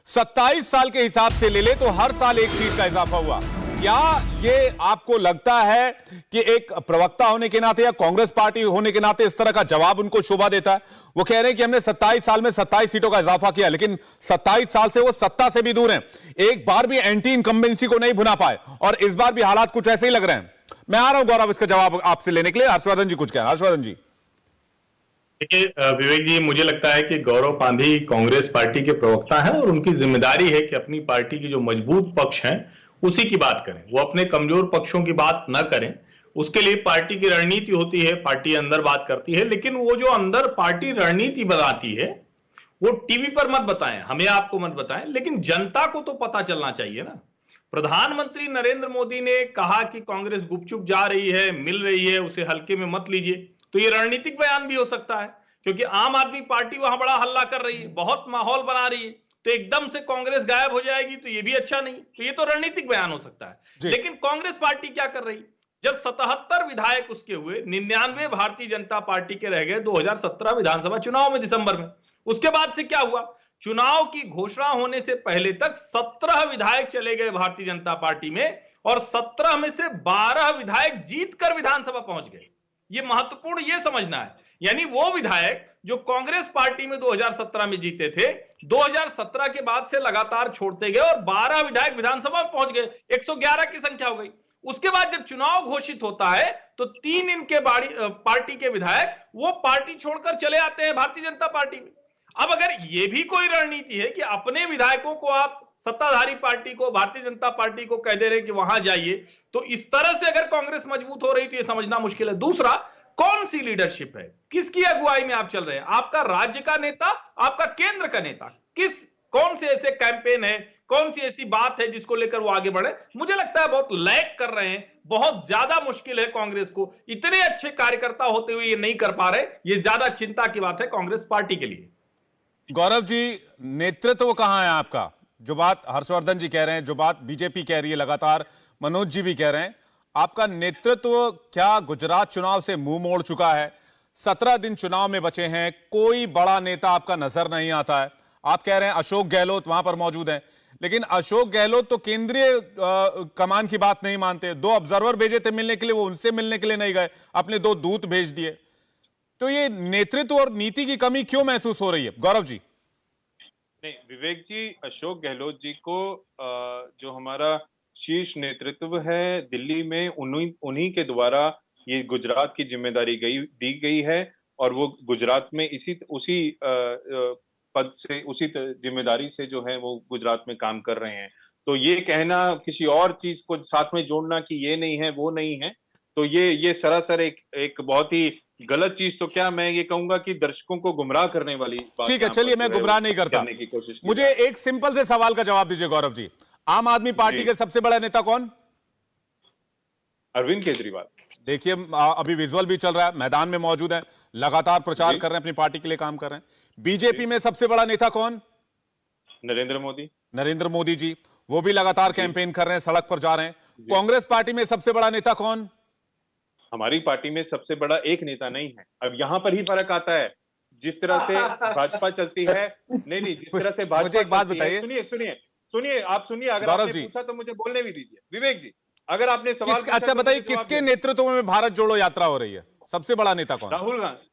27 साल के हिसाब से ले ले तो हर साल एक सीट का इजाफा हुआ। क्या ये आपको लगता है कि एक प्रवक्ता होने के नाते या कांग्रेस पार्टी होने के नाते इस तरह का जवाब उनको शोभा देता है? वो कह रहे हैं कि हमने 27 साल में 27 सीटों का इजाफा किया, लेकिन 27 साल से वो सत्ता से भी दूर हैं, एक बार भी एंटी इनकम्बेंसी को नहीं भुना पाए और इस बार भी हालात कुछ ऐसे ही लग रहे हैं। मैं आ रहा हूं गौरव इसका जवाब आपसे लेने के लिए। हर्षवर्धन जी कुछ कहना। हर्षवर्धन जी। देखिए विवेक जी, मुझे लगता है कि गौरव पांधी कांग्रेस पार्टी के प्रवक्ता हैं और उनकी जिम्मेदारी है कि अपनी पार्टी के जो मजबूत पक्ष हैं उसी की बात करें, वो अपने कमजोर पक्षों की बात न करें। उसके लिए पार्टी की रणनीति होती है, पार्टी अंदर बात करती है, लेकिन वो जो अंदर पार्टी रणनीति बनाती है वो टीवी पर मत बताएं, हमें आपको मत बताएं, लेकिन जनता को तो पता चलना चाहिए ना। प्रधानमंत्री नरेंद्र मोदी ने कहा कि कांग्रेस गुपचुप जा रही है, मिल रही है, उसे हल्के में मत लीजिए, तो ये रणनीतिक बयान भी हो सकता है, क्योंकि आम आदमी पार्टी वहां बड़ा हल्ला कर रही है, बहुत माहौल बना रही है, तो एकदम से कांग्रेस गायब हो जाएगी तो ये भी अच्छा नहीं। तो ये तो रणनीतिक बयान हो सकता है। लेकिन कांग्रेस पार्टी क्या कर रही? जब 77 विधायक उसके हुए, 99 भारतीय जनता पार्टी के रह गए 2017 विधानसभा चुनाव में दिसंबर में। उसके बाद से क्या हुआ? चुनाव की घोषणा होने से पहले तक 17 विधायक चले गए भारतीय जनता पार्टी में और 17 में से 12 विधायक जीतकर विधानसभा पहुंच गए। ये महत्वपूर्ण ये समझना है, यानी वो विधायक जो कांग्रेस पार्टी में 2017 में जीते थे, 2017 के बाद से लगातार छोड़ते गए और 12 विधायक विधानसभा में पहुंच गए, 111 की संख्या हो गई। उसके बाद जब चुनाव घोषित होता है तो 3 इनके पार्टी के विधायक वो पार्टी छोड़कर चले आते हैं भारतीय जनता पार्टी में। अब अगर ये भी कोई रणनीति है कि अपने विधायकों को आप सत्ताधारी पार्टी को, भारतीय जनता पार्टी को कह दे रहे कि वहां जाइए, तो इस तरह से अगर कांग्रेस मजबूत हो रही तो ये समझना मुश्किल है। दूसरा, कौन सी लीडरशिप है, किसकी अगुवाई में आप चल रहे हैं? आपका राज्य का नेता, आपका केंद्र का नेता, कौन से ऐसे कैंपेन है, कौन सी ऐसी बात है जिसको लेकर वो आगे बढ़े? मुझे लगता है बहुत लैग कर रहे हैं, बहुत ज्यादा मुश्किल है कांग्रेस को, इतने अच्छे कार्यकर्ता होते हुए ये नहीं कर पा रहे, ये ज्यादा चिंता की बात है कांग्रेस पार्टी के लिए। गौरव जी, नेतृत्व कहां है आपका? जो बात हर्षवर्धन जी कह रहे हैं, जो बात बीजेपी कह रही है लगातार, मनोज जी भी कह रहे हैं, आपका नेतृत्व क्या गुजरात चुनाव से मुंह मोड़ चुका है? 17 दिन चुनाव में बचे हैं, कोई बड़ा नेता आपका नजर नहीं आता है। आप कह रहे हैं अशोक गहलोत वहां पर मौजूद हैं, लेकिन अशोक गहलोत तो केंद्रीय कमान की बात नहीं मानते। 2 ऑब्जर्वर भेजे थे मिलने के लिए, वो उनसे मिलने के लिए नहीं गए, अपने 2 दूत भेज दिए। तो ये नेतृत्व और नीति की कमी क्यों महसूस हो रही है गौरव जी? नहीं, विवेक जी, अशोक गहलोत जी को जो हमारा शीर्ष नेतृत्व है दिल्ली में, उन्हीं उन्हीं के द्वारा ये गुजरात की जिम्मेदारी दी गई है, और वो गुजरात में उसी पद से, उसी जिम्मेदारी से जो है वो गुजरात में काम कर रहे हैं। तो ये कहना, किसी और चीज को साथ में जोड़ना कि ये नहीं है वो नहीं है, तो ये सरासर एक बहुत ही गलत चीज, तो क्या मैं ये कहूंगा कि दर्शकों को गुमराह करने वाली बात। ठीक है, चलिए, मैं गुमराह नहीं करता। की कोशिश मुझे एक सिंपल से सवाल का जवाब दीजिए गौरव जी, आम आदमी पार्टी के सबसे बड़ा नेता कौन? अरविंद केजरीवाल। देखिए, अभी विजुअल भी चल रहा है, मैदान में मौजूद है, लगातार प्रचार कर रहे हैं, अपनी पार्टी के लिए काम कर रहे हैं। बीजेपी में सबसे बड़ा नेता कौन? नरेंद्र मोदी। नरेंद्र मोदी जी, वो भी लगातार कैंपेन कर रहे हैं, सड़क पर जा रहे हैं। कांग्रेस पार्टी में सबसे बड़ा नेता कौन? हमारी पार्टी में सबसे बड़ा एक नेता नहीं है। अब यहाँ पर ही फर्क आता है, जिस तरह से भाजपा चलती है। नहीं, जिस तरह से भाजपा, मुझे एक बात बताइए। सुनिए, आप सुनिए, अगर आपने पूछा तो मुझे बोलने भी दीजिए। विवेक जी, अगर आपने सवाल अच्छा बताइए, किसके नेतृत्व में भारत जोड़ो यात्रा हो रही है? सबसे बड़ा नेता कौन? राहुल गांधी।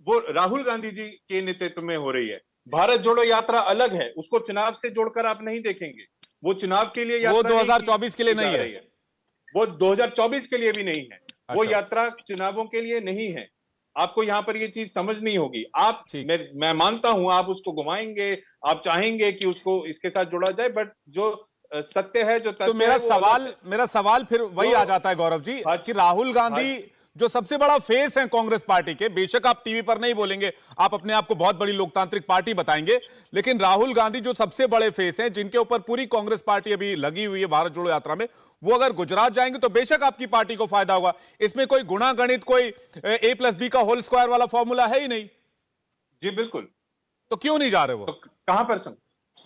वो राहुल गांधी जी के नेतृत्व में हो रही है। भारत जोड़ो यात्रा अलग है, उसको चुनाव से जोड़कर आप नहीं देखेंगे। वो चुनाव के लिए, वो 2024 के लिए नहीं है, वो 2024 के लिए भी नहीं है। वो यात्रा चुनावों के लिए नहीं है। आपको यहाँ पर ये चीज समझनी होगी। मैं मानता हूं आप उसको घुमाएंगे, आप चाहेंगे कि उसको इसके साथ जोड़ा जाए, बट जो सत्य है, जो तो मेरा सवाल फिर वही आ जाता है गौरव जी, कि राहुल गांधी जो सबसे बड़ा फेस है कांग्रेस पार्टी के, बेशक आप टीवी पर नहीं बोलेंगे, आप अपने आप को बहुत बड़ी लोकतांत्रिक पार्टी बताएंगे, लेकिन राहुल गांधी जो सबसे बड़े फेस हैं, जिनके ऊपर पूरी कांग्रेस पार्टी अभी लगी हुई है भारत जोड़ो यात्रा में, वो अगर गुजरात जाएंगे तो बेशक आपकी पार्टी को फायदा होगा। इसमें कोई गुणा गणित, कोई A+B का होल स्क्वायर वाला फॉर्मूला है ही नहीं। जी बिल्कुल। तो क्यों नहीं जा रहे वो? तो कहां पर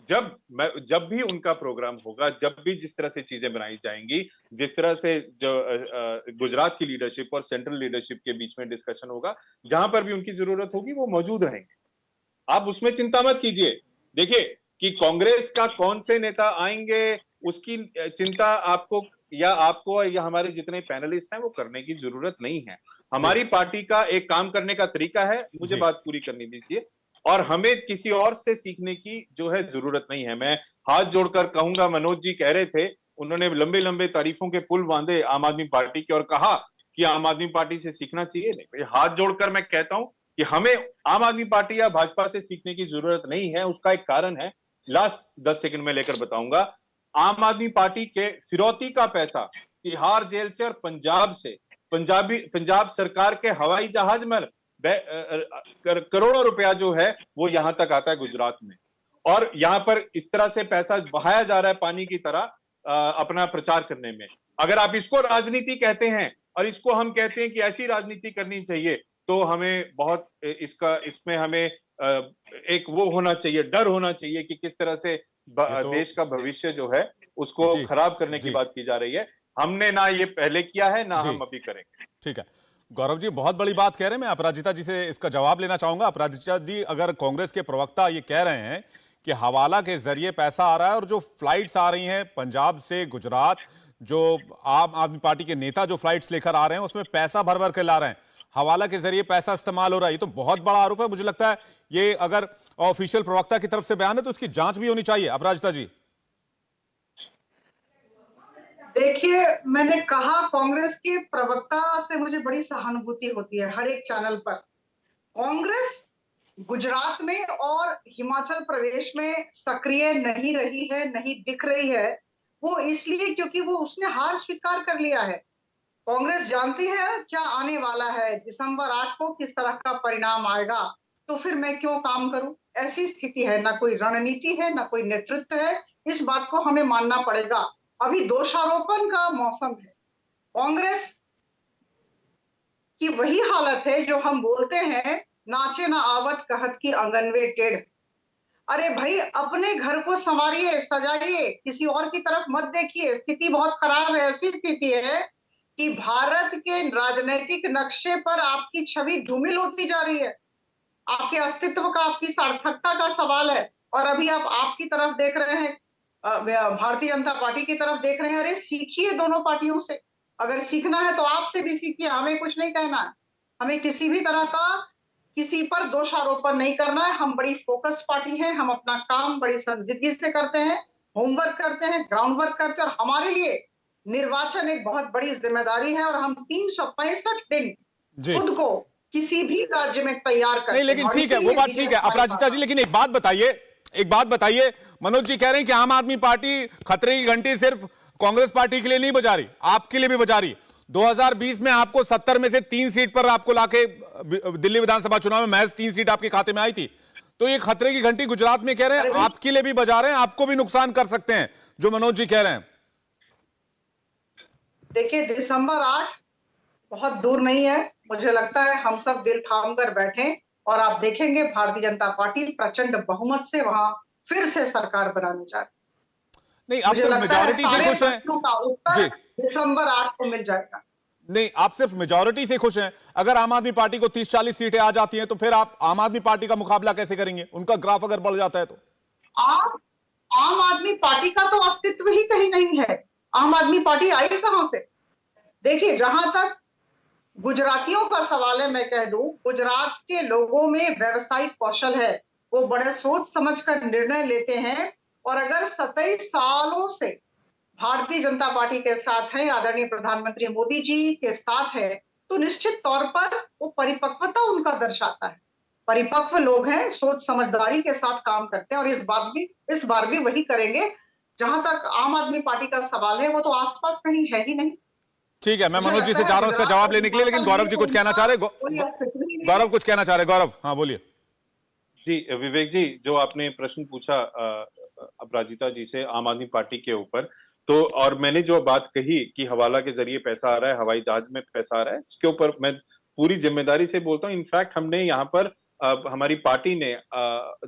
जब भी उनका प्रोग्राम होगा, जब भी जिस तरह से चीजें बनाई जाएंगी, जिस तरह से जो गुजरात की लीडरशिप और सेंट्रल लीडरशिप के बीच में डिस्कशन होगा, जहां पर भी उनकी जरूरत होगी वो मौजूद रहेंगे। आप उसमें चिंता मत कीजिए। देखिए कि कांग्रेस का कौन से नेता आएंगे, उसकी चिंता आपको या हमारे जितने पैनलिस्ट हैं वो करने की जरूरत नहीं है। हमारी पार्टी का एक काम करने का तरीका है, मुझे बात पूरी करनी दीजिए, और हमें किसी और से सीखने की जो है जरूरत नहीं है। मैं हाथ जोड़कर कहूंगा, मनोज जी कह रहे थे, उन्होंने लंबे लंबे तारीफों के पुल बांधे आम आदमी पार्टी के और कहा कि आम आदमी पार्टी से सीखना चाहिए। नहीं, हाथ जोड़कर मैं कहता हूं कि हमें आम आदमी पार्टी या भाजपा से सीखने की जरूरत नहीं है। उसका एक कारण है, लास्ट 10 सेकंड में लेकर बताऊंगा। आम आदमी पार्टी के फिरौती का पैसा तिहाड़ जेल से और पंजाब से, पंजाब सरकार के हवाई जहाज में करोड़ों रुपया जो है वो यहां तक आता है गुजरात में, और यहां पर इस तरह से पैसा बहाया जा रहा है पानी की तरह अपना प्रचार करने में। अगर आप इसको राजनीति कहते हैं और इसको हम कहते हैं कि ऐसी राजनीति करनी चाहिए, तो हमें बहुत इसमें हमें एक वो होना चाहिए, डर होना चाहिए कि किस तरह से देश का भविष्य जो है उसको खराब करने की बात की जा रही है। हमने ना ये पहले किया है, ना हम अभी करेंगे। ठीक है गौरव जी, बहुत बड़ी बात कह रहे हैं। मैं अपराजिता जी से इसका जवाब लेना चाहूंगा। अपराजिता जी, अगर कांग्रेस के प्रवक्ता ये कह रहे हैं कि हवाला के जरिए पैसा आ रहा है और जो फ्लाइट्स आ रही हैं पंजाब से गुजरात, जो आम आदमी पार्टी के नेता जो फ्लाइट्स लेकर आ रहे हैं उसमें पैसा भर भर के ला रहे हैं, हवाला के जरिए पैसा इस्तेमाल हो रहा है, ये तो बहुत बड़ा आरोप है। मुझे लगता है ये अगर ऑफिशियल प्रवक्ता की तरफ से बयान है तो उसकी जांच भी होनी चाहिए। अपराजिता जी, देखिए, मैंने कहा कांग्रेस के प्रवक्ता से मुझे बड़ी सहानुभूति होती है हर एक चैनल पर। कांग्रेस गुजरात में और हिमाचल प्रदेश में सक्रिय नहीं रही है, नहीं दिख रही है, वो इसलिए क्योंकि वो उसने हार स्वीकार कर लिया है। कांग्रेस जानती है क्या आने वाला है, दिसंबर 8 को किस तरह का परिणाम आएगा, तो फिर मैं क्यों काम करूं। ऐसी स्थिति है, ना कोई रणनीति है, ना कोई नेतृत्व है। इस बात को हमें मानना पड़ेगा। अभी दोषारोपण का मौसम है। कांग्रेस की वही हालत है जो हम बोलते हैं, नाचे ना आवत कहत की अंगनवे टेढ़। अरे भाई, अपने घर को संवारिए, सजाइए, किसी और की तरफ मत देखिए। स्थिति बहुत खराब है। ऐसी स्थिति है कि भारत के राजनीतिक नक्शे पर आपकी छवि धूमिल होती जा रही है। आपके अस्तित्व का, आपकी सार्थकता का सवाल है। और अभी आप आपकी तरफ देख रहे हैं, भारतीय जनता पार्टी की तरफ देख रहे हैं। अरे सीखिए दोनों पार्टियों से। अगर सीखना है तो आपसे भी सीखिए, हमें कुछ नहीं कहना है। हमें किसी भी तरह का किसी पर दोषारोपण नहीं करना है। हम बड़ी फोकस पार्टी है, हम अपना काम बड़ी संजीदगी से करते हैं, होमवर्क करते हैं, ग्राउंड वर्क करते हैं, और हमारे लिए निर्वाचन एक बहुत बड़ी जिम्मेदारी है और हम 365 दिन जी खुद को किसी भी राज्य में तैयार करते नहीं, लेकिन हैं। और ठीक है, वो इसीलिए बात ठीक है अपराजिता जी, लेकिन एक बात बताइए, मनोज जी कह रहे हैं कि आम आदमी पार्टी खतरे की घंटी सिर्फ कांग्रेस पार्टी के लिए नहीं बजा रही, आपके लिए भी बजा रही। 2020 में आपको 70 में से 3 सीट पर आपको लाके दिल्ली विधानसभा चुनाव में महज 3 सीट आपके खाते में आई थी। तो ये खतरे की घंटी गुजरात में कह रहे हैं, आपके लिए भी बजा रहे हैं, आपको भी नुकसान कर सकते हैं जो मनोज जी कह रहे हैं। देखिए, दिसंबर 8 बहुत दूर नहीं है। मुझे लगता है हम सब दिल थाम कर बैठे और आप देखेंगे भारतीय जनता पार्टी प्रचंड बहुमत से वहां फिर से सरकार बनाने जा रही है। नहीं, आप मुझे सिर्फ लगता है मेजॉरिटी से सारे खुश हैं प्रश्नों का उत्तर जी। दिसंबर 8 को मिल जाएगा। नहीं, आप सिर्फ मेजॉरिटी से खुश हैं। अगर आम आदमी पार्टी को 30-40 सीटें आ जाती हैं तो फिर आप आम आदमी पार्टी का मुकाबला कैसे करेंगे? उनका ग्राफ अगर बढ़ जाता है तो आम आदमी पार्टी का तो अस्तित्व ही कहीं नहीं है। आम आदमी पार्टी आई कहां से? देखिए, जहां तक गुजरातियों का सवाल है, मैं कह दूं, गुजरात के लोगों में व्यवसायिक कौशल है, वो बड़े सोच समझकर निर्णय लेते हैं। और अगर 27 सालों से भारतीय जनता पार्टी के साथ है, आदरणीय प्रधानमंत्री मोदी जी के साथ है, तो निश्चित तौर पर वो परिपक्वता उनका दर्शाता है। परिपक्व लोग हैं, सोच समझदारी के साथ काम करते हैं, और इस बार भी वही करेंगे। जहां तक आम आदमी पार्टी का सवाल है, वो तो आसपास कहीं है ही नहीं। ठीक है, मैं मनोज जी से चाह रहा हूं इसका जवाब लेने के लिए, लेकिन गौरव जी कुछ कहना चाह रहे गौरव कुछ कहना चाह रहे गौरव, हाँ बोलिए। जी विवेक जी, जो आपने प्रश्न पूछा अपराजिता जी से आम आदमी पार्टी के ऊपर, तो और मैंने जो बात कही कि हवाला के जरिए पैसा आ रहा है, हवाई जहाज में पैसा आ रहा है, इसके ऊपर मैं पूरी जिम्मेदारी से बोलता हूँ। इनफैक्ट हमने यहाँ पर हमारी पार्टी ने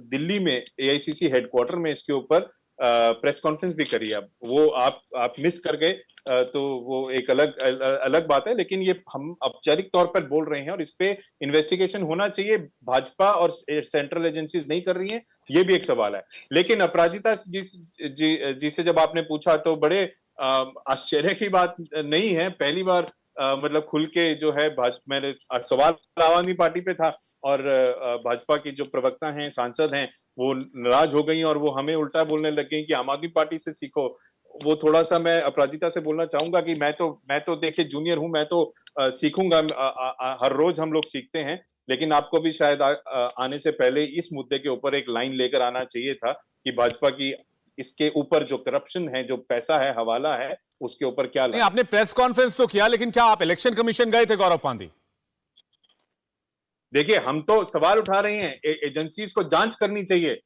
दिल्ली में एआईसीसी हेडक्वार्टर में इसके ऊपर प्रेस कॉन्फ्रेंस भी करी है। वो आप मिस कर गए तो वो एक अलग बात है, लेकिन ये हम औपचारिक तौर पर बोल रहे हैं और इस पे इन्वेस्टिगेशन होना चाहिए। भाजपा और सेंट्रल एजेंसीज नहीं कर रही हैं, ये भी एक सवाल है। लेकिन अपराजिता जी से जब आपने पूछा तो बड़े आश्चर्य की बात नहीं है। पहली बार मतलब खुल के जो है मैंने सवाल आम आदमी पार्टी पे था और भाजपा की जो प्रवक्ता हैं, सांसद हैं, वो नाराज हो गई और वो हमें उल्टा बोलने लग गई कि आम आदमी पार्टी से सीखो। वो थोड़ा सा मैं अपराजिता से बोलना चाहूंगा कि मैं तो देखिए जूनियर हूं, मैं तो सीखूंगा, हर रोज हम लोग सीखते हैं। लेकिन आपको भी शायद आने से पहले इस मुद्दे के ऊपर एक लाइन लेकर आना चाहिए था कि भाजपा की इसके ऊपर जो करप्शन है, जो पैसा है, हवाला है, उसके ऊपर क्या नहीं, आपने प्रेस कॉन्फ्रेंस तो किया, लेकिन क्या आप इलेक्शन कमीशन गए थे गौरव पांडी? देखिए, हम तो सवाल उठा रहे हैं, एजेंसीज को जांच करनी चाहिए,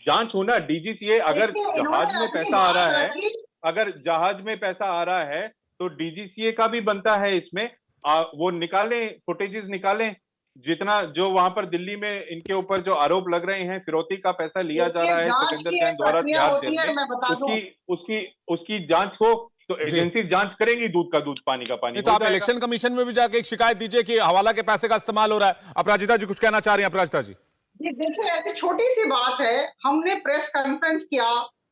जांच होना। डीजीसीए अगर जहाज में पैसा आ रहा है, अगर जहाज में पैसा आ रहा है तो डीजीसीए का भी बनता है इसमें। वो निकालें, फुटेजेस निकालें, जितना जो वहां पर दिल्ली में इनके ऊपर जो आरोप लग रहे हैं, फिरौती का पैसा लिया जा रहा है सतेंद्र जैन द्वारा तिहाड़ जेल में, उसकी जांच हो तो एजेंसी जांच करेंगी, दूध का दूध पानी का पानी। तो आप इलेक्शन कमीशन में भी जाके एक शिकायत दीजिए कि हवाला के पैसे का इस्तेमाल हो रहा है। अपराजिता जी कुछ कहना चाह रही हैं? अपराजिता जी देखिए, ऐसी छोटी सी बात है, हमने प्रेस कॉन्फ्रेंस किया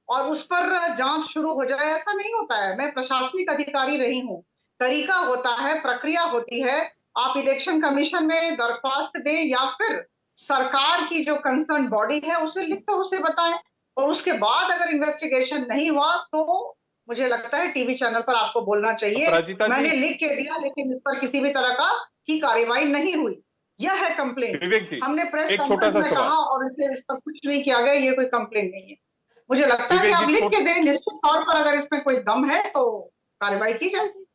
और उस पर जांच शुरू हो जाए, ऐसा नहीं होता है। मैं प्रशासनिक अधिकारी रही हूँ, तरीका होता है, प्रक्रिया होती है। आप इलेक्शन कमीशन में दरख्वास्त दें या फिर सरकार की जो कंसर्न बॉडी है उसे लिखकर उसे बताएं, और उसके बाद अगर इन्वेस्टिगेशन नहीं हुआ तो मुझे लगता है टीवी चैनल पर आपको बोलना चाहिए मैंने लिख के दिया, लेकिन इस पर किसी भी तरह की कार्रवाई नहीं हुई। यह है कंप्लेंट। हमने प्रेस कॉन्फ्रेंस में कहा और इस पर कुछ नहीं किया गया, ये कोई कंप्लेंट नहीं है। मुझे लगता है कि आप लिख के दें, निश्चित तौर पर अगर इसमें कोई दम है तो कार्रवाई की जाएगी।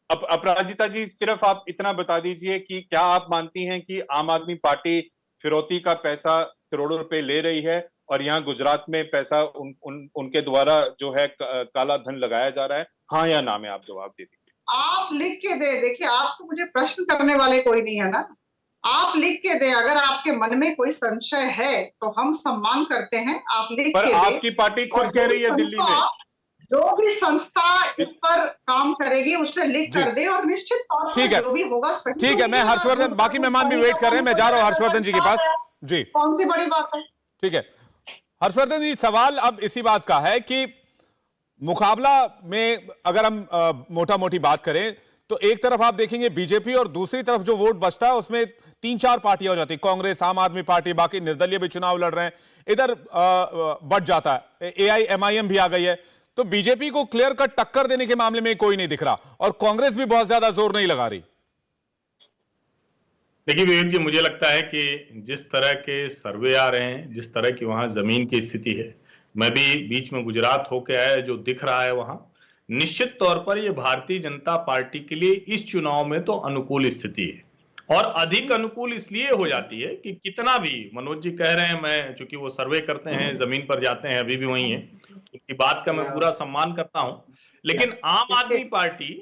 अपराजिता जी, सिर्फ आप इतना बता दीजिए कि क्या आप मानती हैं कि आम आदमी पार्टी फिरौती का पैसा करोड़ों रुपए ले रही है और यहाँ गुजरात में पैसा उनके द्वारा जो है काला धन लगाया जा रहा है? हाँ या ना में आप जवाब दे दीजिए। आप लिख के दे। देखिए, आप तो मुझे प्रश्न करने वाले कोई नहीं है ना, आप लिख के दे। अगर आपके मन में कोई संशय है तो हम सम्मान करते हैं, आप लिख के दे। आपकी पार्टी खुद कह रही है दिल्ली में, जो भी संस्था इस पर काम करेगी उसे लिख कर दे और निश्चित तौर पर जो भी होगा सही। ठीक है, मैं हर्षवर्धन, बाकी मेहमान भी वेट कर रहे हैं, मैं जा रहा हूं हर्षवर्धन जी के पास। जी, कौन सी बड़ी बात है? ठीक है हर्षवर्धन जी, सवाल अब इसी बात का है कि मुकाबला में अगर हम मोटा मोटी बात करें तो एक तरफ आप देखेंगे बीजेपी और दूसरी तरफ जो वोट बचता है उसमें 3-4 पार्टियां हो जाती, कांग्रेस, आम आदमी पार्टी, बाकी निर्दलीय भी चुनाव लड़ रहे हैं, इधर बढ़ जाता है, AIMIM भी आ गई है। तो बीजेपी को क्लियर कट टक्कर देने के मामले में कोई नहीं दिख रहा, और कांग्रेस भी बहुत ज्यादा जोर नहीं लगा रही। देखिए विवेक जी, मुझे लगता है कि जिस तरह के सर्वे आ रहे हैं, जिस तरह की वहां जमीन की स्थिति है, मैं भी बीच में गुजरात होके आया, जो दिख रहा है वहां, निश्चित तौर पर यह भारतीय जनता पार्टी के लिए इस चुनाव में तो अनुकूल स्थिति है। और अधिक अनुकूल इसलिए हो जाती है कि कितना भी मनोज जी कह रहे हैं, मैं चूंकि वो सर्वे करते हैं, जमीन पर जाते हैं, अभी भी वही है, उनकी बात का मैं पूरा सम्मान करता हूं, लेकिन आम आदमी पार्टी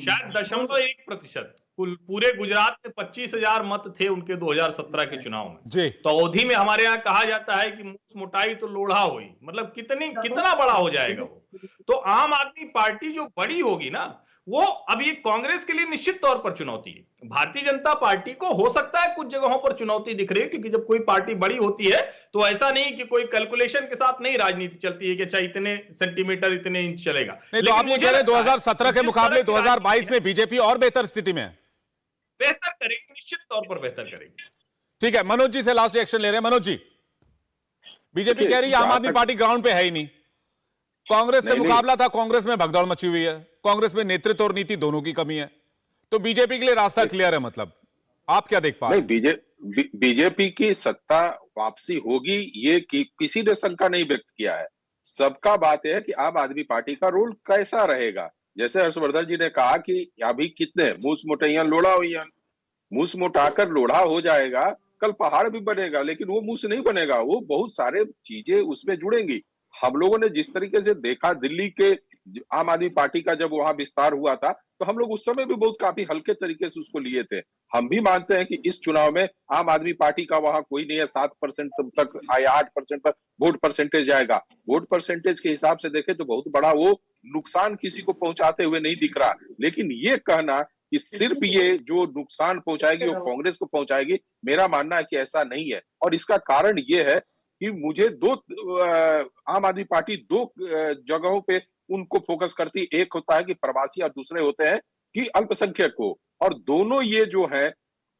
शायद 0.1% कुल पूरे गुजरात में 25,000 मत थे उनके 2017 के चुनाव में जी। तो अवधि में हमारे यहाँ कहा जाता है कि मूस मोटाई तो लोढ़ा हुई, मतलब कितना बड़ा हो जाएगा वो। तो आम आदमी पार्टी जो बड़ी होगी ना, वो अब ये कांग्रेस के लिए निश्चित तौर पर चुनौती है। भारतीय जनता पार्टी को हो सकता है कुछ जगहों पर चुनौती दिख रही है, क्योंकि जब कोई पार्टी बड़ी होती है तो ऐसा नहीं कि कोई कैलकुलेशन के साथ नहीं राजनीति चलती है कि अच्छा इतने सेंटीमीटर इतने इंच चलेगा। नहीं तो आप ये कह रहे हैं 2017 के मुकाबले 2022 में बीजेपी और बेहतर स्थिति में है? बेहतर करेगी, निश्चित तौर पर बेहतर करेगी। ठीक है, मनोज जी से लास्ट रिएक्शन ले रहे हैं। मनोज जी, बीजेपी कह रही है आम आदमी पार्टी ग्राउंड पे है ही नहीं, कांग्रेस से मुकाबला था, कांग्रेस में भगदौड़ मची हुई है, कांग्रेस में नेतृत्व और नीति दोनों की कमी है, तो बीजेपी के लिए रास्ता क्लियर है, मतलब आप क्या देख पा रहे हैं? बीजेपी की सत्ता वापसी होगी, ये किसी ने शंका नहीं व्यक्त किया है। सबका बात है कि आम आदमी पार्टी का रोल कैसा रहेगा। जैसे हर्षवर्धन जी ने कहा कि अभी कितने मूस मोटैया लोढ़ा हुई, मूस मोटाकर लोढ़ा हो जाएगा, कल पहाड़ भी बनेगा, लेकिन वो मूस नहीं बनेगा, वो बहुत सारे चीजें उसमें जुड़ेंगी। हम लोगों ने जिस तरीके से देखा दिल्ली के आम आदमी पार्टी का जब वहां विस्तार हुआ था, तो हम लोग उस समय भी बहुत काफी हल्के तरीके से उसको लिए थे। हम भी मानते हैं कि इस चुनाव में आम आदमी पार्टी का वहां कोई नहीं है, 7% तक या 8% तक वोट परसेंटेज आएगा। वोट परसेंटेज के हिसाब से देखें तो बहुत बड़ा वो नुकसान किसी को पहुंचाते हुए नहीं दिख रहा, लेकिन ये कहना कि सिर्फ ये जो नुकसान पहुंचाएगी वो कांग्रेस को पहुंचाएगी, मेरा मानना है कि ऐसा नहीं है। और इसका कारण ये है कि मुझे आम आदमी पार्टी दो जगहों पे उनको फोकस करती, एक होता है कि प्रवासी और दूसरे होते हैं कि अल्पसंख्यक को, और दोनों ये जो है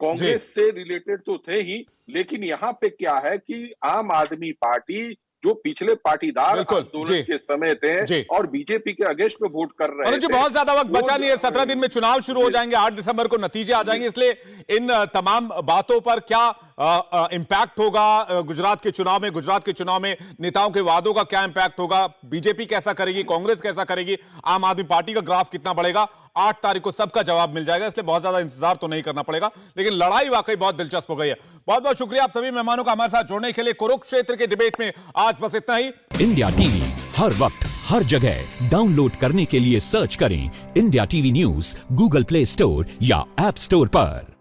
कांग्रेस से रिलेटेड तो थे ही, लेकिन यहाँ पे क्या है कि आम आदमी पार्टी जो पिछले पाटीदार आंदोलन के समय थे और बीजेपी के अगेंस्ट में वोट कर रहे थे। बहुत ज्यादा वक्त बचा नहीं है, 17 दिन में चुनाव शुरू हो जाएंगे, 8 दिसंबर को नतीजे आ जाएंगे, इसलिए इन तमाम बातों पर क्या इंपैक्ट होगा गुजरात के चुनाव में नेताओं के वादों का क्या इंपैक्ट होगा, बीजेपी कैसा करेगी, कांग्रेस कैसा करेगी, आम आदमी पार्टी का ग्राफ कितना बढ़ेगा, 8 तारीख को सबका जवाब मिल जाएगा, इसलिए बहुत ज्यादा इंतजार तो नहीं करना पड़ेगा, लेकिन लड़ाई वाकई बहुत दिलचस्प हो गई है। बहुत बहुत शुक्रिया आप सभी मेहमानों का हमारे साथ जुड़ने के लिए। कुरुक्षेत्र के डिबेट में आज बस इतना ही। इंडिया टीवी हर वक्त हर जगह डाउनलोड करने के लिए सर्च करें India TV news Google play store या ऐप स्टोर पर।